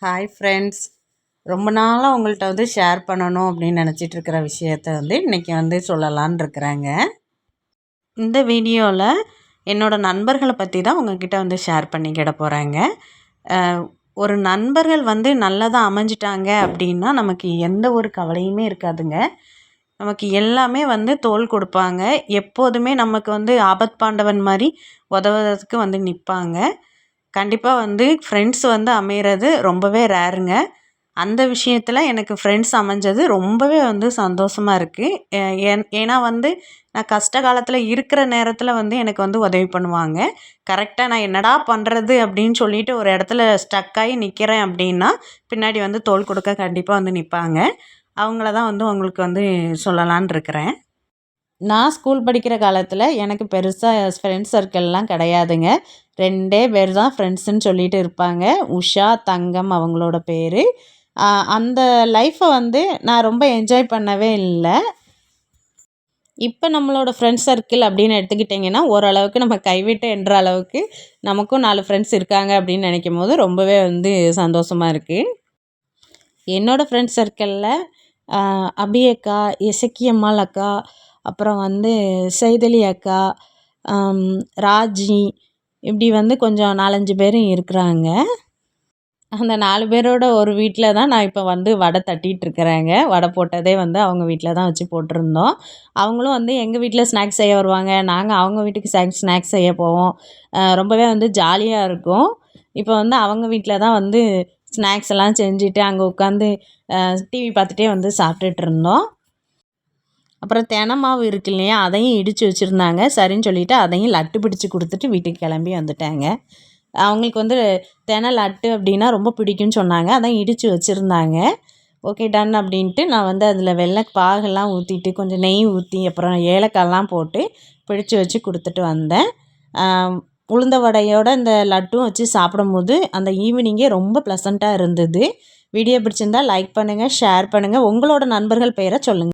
Hi friends. ரொம்ப நாளாக உங்கள்கிட்ட ஷேர் பண்ணணும் அப்படின்னு நினச்சிட்டு இருக்கிற விஷயத்த இன்றைக்கி சொல்லலான்னு இருக்கிறேங்க. இந்த வீடியோவில் என்னோடய நண்பர்களை பற்றி தான் உங்கள்கிட்ட ஷேர் பண்ணிக்கிட போகிறேங்க. ஒரு நண்பர்கள் நல்லதாக அமைஞ்சிட்டாங்க அப்படின்னா நமக்கு எந்த ஒரு கவலையுமே இருக்காதுங்க. நமக்கு எல்லாமே தோள் கொடுப்பாங்க. எப்போதுமே நமக்கு ஆபத்பாண்டவன் மாதிரி உதவுறதுக்கு நிற்பாங்க. கண்டிப்பாக ஃப்ரெண்ட்ஸ் அமைகிறது ரொம்பவே ரேருங்க. அந்த விஷயத்தில் எனக்கு ஃப்ரெண்ட்ஸ் அமைஞ்சது ரொம்பவே சந்தோஷமாக இருக்குது. ஏன்னா நான் கஷ்ட காலத்தில் இருக்கிற நேரத்தில் எனக்கு உதவி பண்ணுவாங்க. கரெக்டாக நான் என்னடா பண்ணுறது அப்படின்னு சொல்லிட்டு ஒரு இடத்துல ஸ்டக் ஆகி நிற்கிறேன் அப்படின்னா பின்னாடி தோள் கொடுக்க கண்டிப்பாக நிற்பாங்க. அவங்கள தான் உங்களுக்கு சொல்லலான் இருக்கிறேன். நான் ஸ்கூல் படிக்கிற காலத்தில் எனக்கு பெருசாக ஃப்ரெண்ட்ஸ் சர்க்கிள்லாம் கிடையாதுங்க. 2 பேர் தான் ஃப்ரெண்ட்ஸுன்னு சொல்லிட்டு இருப்பாங்க. உஷா, தங்கம் அவங்களோட பேர். அந்த லைஃப்பை நான் ரொம்ப என்ஜாய் பண்ணவே இல்லை. இப்போ நம்மளோட ஃப்ரெண்ட்ஸ் சர்க்கிள் அப்படின்னு எடுத்துக்கிட்டிங்கன்னா ஓரளவுக்கு நம்ம கைவிட்டு என்ற அளவுக்கு நமக்கும் 4 ஃப்ரெண்ட்ஸ் இருக்காங்க அப்படின்னு நினைக்கும் போது ரொம்பவே சந்தோஷமாக இருக்குது. என்னோடய ஃப்ரெண்ட்ஸ் சர்க்கிளில் அபி அக்கா, இசக்கியம்மாள் அக்கா, அப்புறம் செய்தலி அக்கா, ராஜி, இப்படி கொஞ்சம் 4-5 பேர் இருக்கிறாங்க. அந்த 4 பேரோட ஒரு வீட்டில் தான் நான் இப்போ வடை தட்டிகிட்ருக்கிறேங்க. வடை போட்டதே அவங்க வீட்டில் தான் வச்சு போட்டிருந்தோம். அவங்களும் எங்கள் வீட்டில் ஸ்நாக்ஸ் செய்ய வருவாங்க. நாங்கள் அவங்க வீட்டுக்கு ஸ்நாக்ஸ் செய்ய போவோம். ரொம்பவே ஜாலியாக இருக்கும். இப்போ அவங்க வீட்டில் தான் ஸ்நாக்ஸ் எல்லாம் செஞ்சுட்டு அங்கே உட்காந்து டிவி பார்த்துட்டே சாப்பிட்டுட்டு இருந்தோம். அப்புறம் தெனை மாவு இருக்கு இல்லையா, அதையும் இடித்து வச்சுருந்தாங்க. சரின்னு சொல்லிவிட்டு அதையும் லட்டு பிடிச்சி கொடுத்துட்டு வீட்டுக்கு கிளம்பி வந்துட்டாங்க. அவங்களுக்கு தெனை லட்டு அப்படின்னா ரொம்ப பிடிக்கும்னு சொன்னாங்க. அதான் இடித்து வச்சுருந்தாங்க. ஓகே டன் அப்படின்ட்டு நான் அதில் வெள்ளை பாகெல்லாம் ஊற்றிட்டு கொஞ்சம் நெய் ஊற்றி அப்புறம் ஏலக்காய்லாம் போட்டு பிடிச்சி வச்சு கொடுத்துட்டு வந்தேன். உளுந்த வடையோட இந்த லட்டும் வச்சு சாப்பிடும்போது அந்த ஈவினிங்கே ரொம்ப ப்ளசண்ட்டாக இருந்தது. வீடியோ பிடிச்சிருந்தால் லைக் பண்ணுங்கள், ஷேர் பண்ணுங்கள். உங்களோட நண்பர்கள் பெயரை சொல்லுங்கள்.